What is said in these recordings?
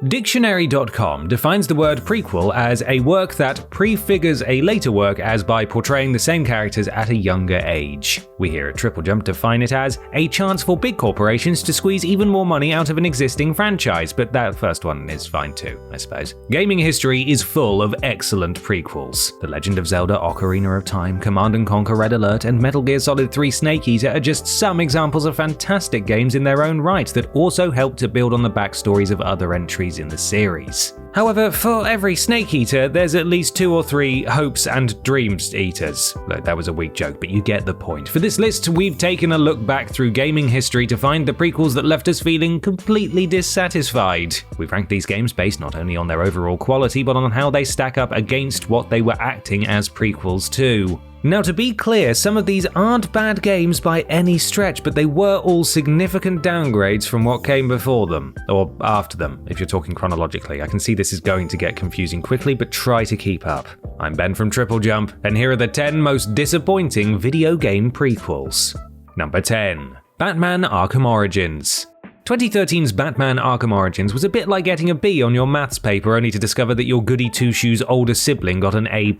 Dictionary.com defines the word prequel as a work that prefigures a later work as by portraying the same characters at a younger age. We here at TripleJump define it as a chance for big corporations to squeeze even more money out of an existing franchise, but that first one is fine too, I suppose. Gaming history is full of excellent prequels. The Legend of Zelda, Ocarina of Time, Command & Conquer Red Alert, and Metal Gear Solid 3 Snake Eater are just some examples of fantastic games in their own right that also help to build on the backstories of other entries in the series. However, for every Snake Eater, there's at least 2 or 3 hopes and dreams eaters. Look, that was a weak joke, but you get the point. For this list, we've taken a look back through gaming history to find the prequels that left us feeling completely dissatisfied. We've ranked these games based not only on their overall quality, but on how they stack up against what they were acting as prequels to. Now, to be clear, some of these aren't bad games by any stretch, but they were all significant downgrades from what came before them, or after them, if you're talking chronologically. I can see this is going to get confusing quickly, but try to keep up. I'm Ben from TripleJump, and here are the 10 most disappointing video game prequels. Number 10. Batman Arkham Origins. 2013's Batman Arkham Origins was a bit like getting a B on your maths paper only to discover that your goody two-shoes older sibling got an A+,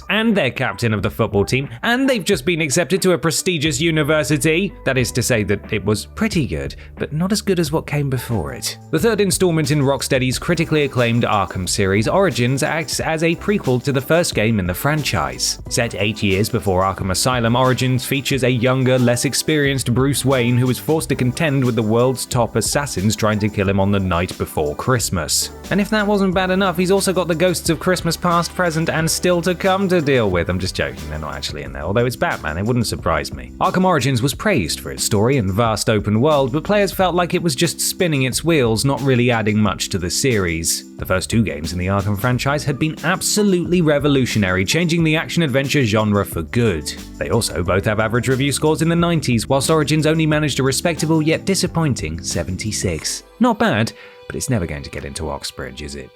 and they're captain of the football team, and they've just been accepted to a prestigious university. That is to say that it was pretty good, but not as good as what came before it. The third installment in Rocksteady's critically acclaimed Arkham series, Origins acts as a prequel to the first game in the franchise. Set 8 years before Arkham Asylum, Origins features a younger, less experienced Bruce Wayne who is forced to contend with the world's top assassins trying to kill him on the night before Christmas. And if that wasn't bad enough, he's also got the ghosts of Christmas past, present, and still to come to deal with. I'm just joking, they're not actually in there, although it's Batman, it wouldn't surprise me. Arkham Origins was praised for its story and vast open world, but players felt like it was just spinning its wheels, not really adding much to the series. The first 2 games in the Arkham franchise had been absolutely revolutionary, changing the action-adventure genre for good. They also both have average review scores in the 90s, whilst Origins only managed a respectable yet disappointing 76. Not bad, but it's never going to get into Oxbridge, is it?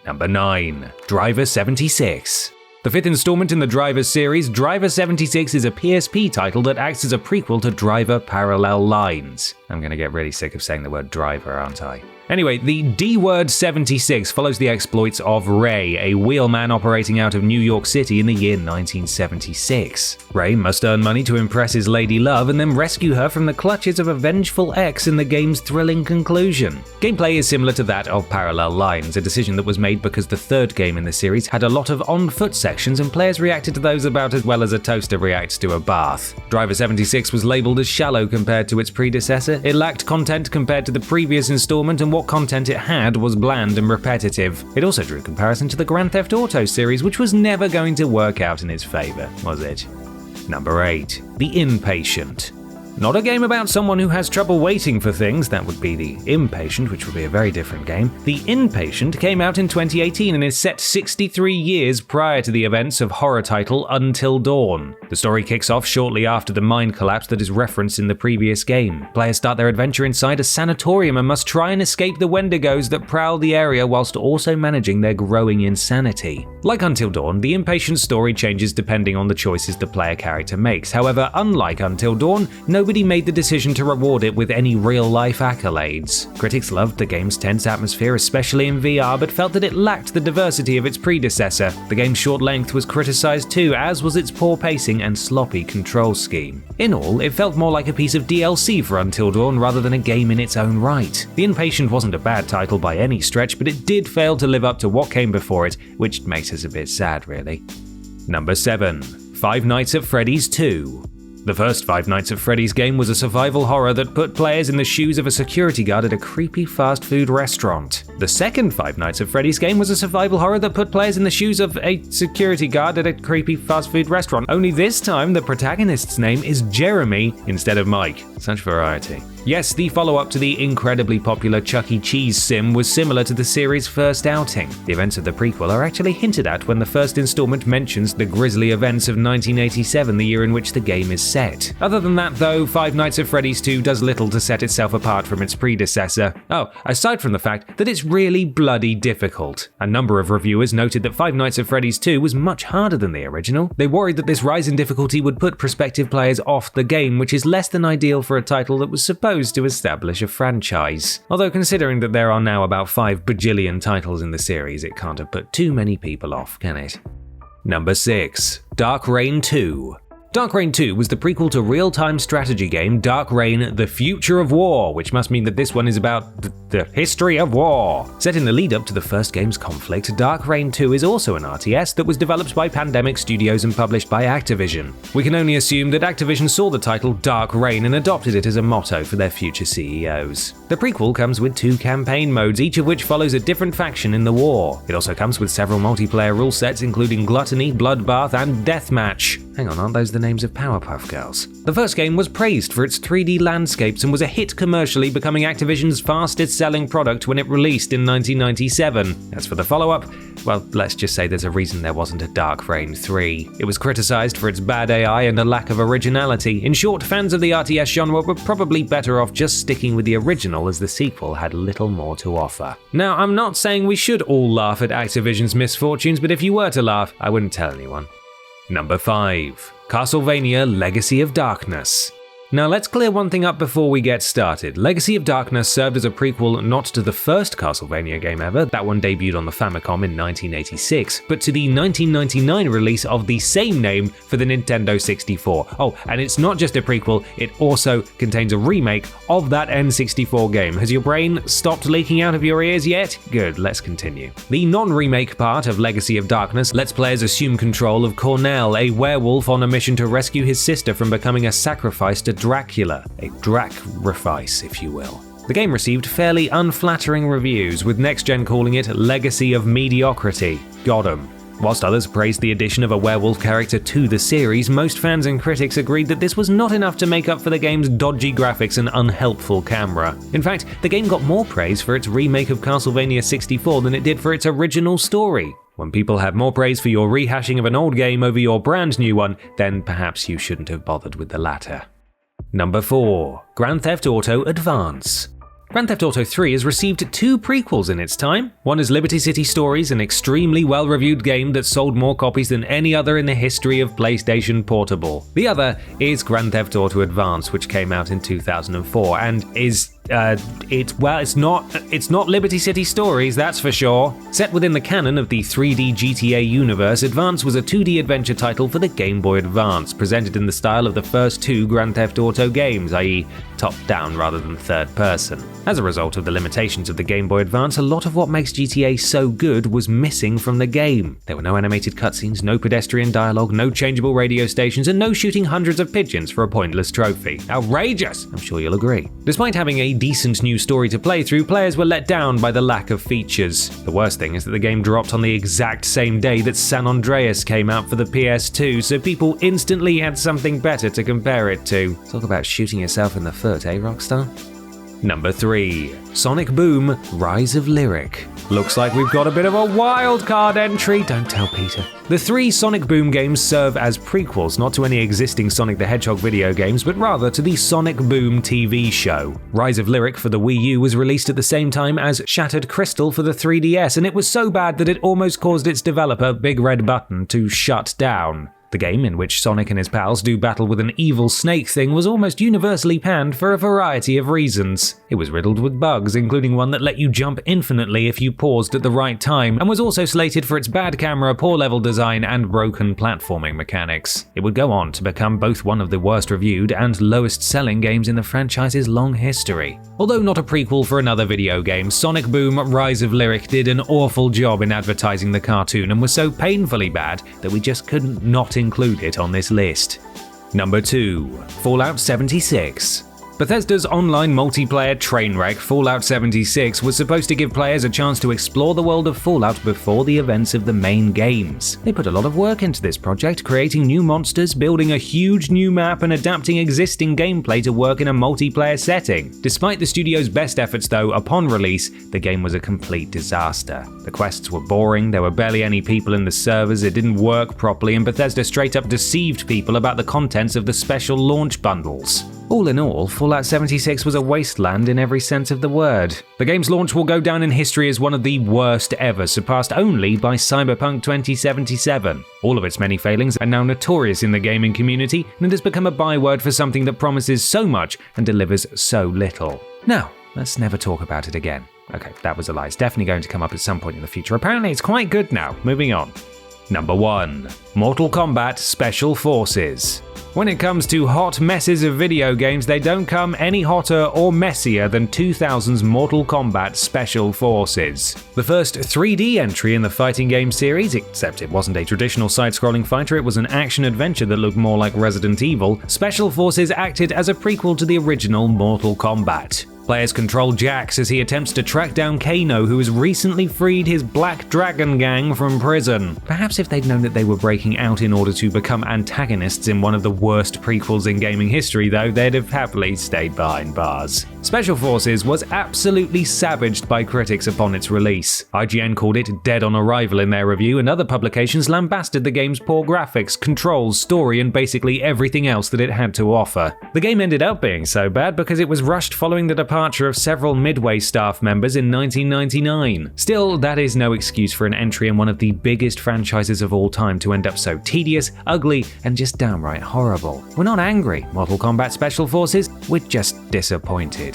Number 9. Driver 76. The 5th installment in the Driver series, Driver 76 is a PSP title that acts as a prequel to Driver Parallel Lines. I'm going to get really sick of saying the word driver, aren't I? Anyway, the D-Word 76 follows the exploits of Ray, a wheelman operating out of New York City in the year 1976. Ray must earn money to impress his lady love and then rescue her from the clutches of a vengeful ex in the game's thrilling conclusion. Gameplay is similar to that of Parallel Lines, a decision that was made because the 3rd game in the series had a lot of on-foot sections and players reacted to those about as well as a toaster reacts to a bath. Driver 76 was labeled as shallow compared to its predecessor, it lacked content compared to the previous installment, and what content it had was bland and repetitive. It also drew comparison to the Grand Theft Auto series, which was never going to work out in its favor, was it? Number 8. The Impatient. Not a game about someone who has trouble waiting for things, that would be The Impatient, which would be a very different game. The Impatient came out in 2018 and is set 63 years prior to the events of horror title Until Dawn. The story kicks off shortly after the mine collapse that is referenced in the previous game. Players start their adventure inside a sanatorium and must try and escape the Wendigos that prowl the area whilst also managing their growing insanity. Like Until Dawn, The Impatient story changes depending on the choices the player character makes. However, unlike Until Dawn, nobody made the decision to reward it with any real-life accolades. Critics loved the game's tense atmosphere, especially in VR, but felt that it lacked the diversity of its predecessor. The game's short length was criticized too, as was its poor pacing and sloppy control scheme. In all, it felt more like a piece of DLC for Until Dawn rather than a game in its own right. The Impatient wasn't a bad title by any stretch, but it did fail to live up to what came before it, which makes us a bit sad, really. Number 7. Five Nights at Freddy's 2. The first Five Nights at Freddy's game was a survival horror that put players in the shoes of a security guard at a creepy fast food restaurant. The second Five Nights at Freddy's game was a survival horror that put players in the shoes of a security guard at a creepy fast food restaurant, only this time the protagonist's name is Jeremy instead of Mike. Such variety. Yes, the follow-up to the incredibly popular Chuck E. Cheese sim was similar to the series' first outing. The events of the prequel are actually hinted at when the first installment mentions the grisly events of 1987, the year in which the game is set. Other than that though, Five Nights at Freddy's 2 does little to set itself apart from its predecessor. Oh, aside from the fact that it's really bloody difficult. A number of reviewers noted that Five Nights at Freddy's 2 was much harder than the original. They worried that this rise in difficulty would put prospective players off the game, which is less than ideal for a title that was supposed proposed to establish a franchise. Although considering that there are now about 5 bajillion titles in the series, it can't have put too many people off, can it? Number 6. Dark Reign 2. Dark Reign 2 was the prequel to real-time strategy game Dark Reign: The Future of War, which must mean that this one is about the history of war. Set in the lead-up to the first game's conflict, Dark Reign 2 is also an RTS that was developed by Pandemic Studios and published by Activision. We can only assume that Activision saw the title Dark Reign and adopted it as a motto for their future CEOs. The prequel comes with 2 campaign modes, each of which follows a different faction in the war. It also comes with several multiplayer rule sets including Gluttony, Bloodbath, and Deathmatch. Hang on, aren't those the names of Powerpuff Girls? The first game was praised for its 3D landscapes and was a hit commercially, becoming Activision's fastest-selling product when it released in 1997. As for the follow-up, well, let's just say there's a reason there wasn't a Dark Reign 3. It was criticized for its bad AI and a lack of originality. In short, fans of the RTS genre were probably better off just sticking with the original, as the sequel had little more to offer. Now, I'm not saying we should all laugh at Activision's misfortunes, but if you were to laugh, I wouldn't tell anyone. Number 5. Castlevania: Legacy of Darkness. Now let's clear one thing up before we get started. Legacy of Darkness served as a prequel not to the first Castlevania game ever, that one debuted on the Famicom in 1986, but to the 1999 release of the same name for the Nintendo 64. Oh, and it's not just a prequel, it also contains a remake of that N64 game. Has your brain stopped leaking out of your ears yet? Good, let's continue. The non-remake part of Legacy of Darkness lets players assume control of Cornell, a werewolf on a mission to rescue his sister from becoming a sacrifice to Dracula, a dracrifice, if you will. The game received fairly unflattering reviews, with Next Gen calling it Legacy of Mediocrity. Got 'em. Whilst others praised the addition of a werewolf character to the series, most fans and critics agreed that this was not enough to make up for the game's dodgy graphics and unhelpful camera. In fact, the game got more praise for its remake of Castlevania 64 than it did for its original story. When people have more praise for your rehashing of an old game over your brand new one, then perhaps you shouldn't have bothered with the latter. Number 4. Grand Theft Auto Advance. Grand Theft Auto 3 has received 2 prequels in its time. One is Liberty City Stories, an extremely well-reviewed game that sold more copies than any other in the history of PlayStation Portable. The other is Grand Theft Auto Advance, which came out in 2004 and is it's not Liberty City Stories, that's for sure. Set within the canon of the 3D GTA universe, Advance was a 2D adventure title for the Game Boy Advance, presented in the style of the first 2 Grand Theft Auto games, i.e. top-down rather than third-person. As a result of the limitations of the Game Boy Advance, a lot of what makes GTA so good was missing from the game. There were no animated cutscenes, no pedestrian dialogue, no changeable radio stations, and no shooting hundreds of pigeons for a pointless trophy. Outrageous! I'm sure you'll agree. Despite having a decent new story to play through, players were let down by the lack of features. The worst thing is that the game dropped on the exact same day that San Andreas came out for the PS2, so people instantly had something better to compare it to. Talk about shooting yourself in the foot, eh, Rockstar? Number 3. Sonic Boom: Rise of Lyric. Looks like we've got a bit of a wild card entry, don't tell Peter. The 3 Sonic Boom games serve as prequels not to any existing Sonic the Hedgehog video games, but rather to the Sonic Boom TV show. Rise of Lyric for the Wii U was released at the same time as Shattered Crystal for the 3DS, and it was so bad that it almost caused its developer, Big Red Button, to shut down. The game, in which Sonic and his pals do battle with an evil snake thing, was almost universally panned for a variety of reasons. It was riddled with bugs, including one that let you jump infinitely if you paused at the right time, and was also slated for its bad camera, poor level design, and broken platforming mechanics. It would go on to become both one of the worst reviewed and lowest selling games in the franchise's long history. Although not a prequel for another video game, Sonic Boom: Rise of Lyric did an awful job in advertising the cartoon and was so painfully bad that we just couldn't not include it on this list. Number 2. Fallout 76. Bethesda's online multiplayer train wreck Fallout 76 was supposed to give players a chance to explore the world of Fallout before the events of the main games. They put a lot of work into this project, creating new monsters, building a huge new map, and adapting existing gameplay to work in a multiplayer setting. Despite the studio's best efforts though, upon release, the game was a complete disaster. The quests were boring, there were barely any people in the servers, it didn't work properly, and Bethesda straight up deceived people about the contents of the special launch bundles. All in all, Fallout 76 was a wasteland in every sense of the word. The game's launch will go down in history as one of the worst ever, surpassed only by Cyberpunk 2077. All of its many failings are now notorious in the gaming community, and it has become a byword for something that promises so much and delivers so little. Now, let's never talk about it again. Okay, that was a lie. It's definitely going to come up at some point in the future. Apparently it's quite good now. Moving on. Number 1. Mortal Kombat Special Forces. When it comes to hot messes of video games, they don't come any hotter or messier than 2000's Mortal Kombat Special Forces. The first 3D entry in the fighting game series, except it wasn't a traditional side-scrolling fighter, it was an action-adventure that looked more like Resident Evil, Special Forces acted as a prequel to the original Mortal Kombat. Players control Jax as he attempts to track down Kano, who has recently freed his Black Dragon gang from prison. Perhaps if they'd known that they were breaking out in order to become antagonists in one of the worst prequels in gaming history, though, they'd have happily stayed behind bars. Special Forces was absolutely savaged by critics upon its release. IGN called it dead on arrival in their review, and other publications lambasted the game's poor graphics, controls, story, and basically everything else that it had to offer. The game ended up being so bad because it was rushed following the departure of several Midway staff members in 1999. Still, that is no excuse for an entry in one of the biggest franchises of all time to end up so tedious, ugly, and just downright horrible. We're not angry, Mortal Kombat Special Forces, we're just disappointed.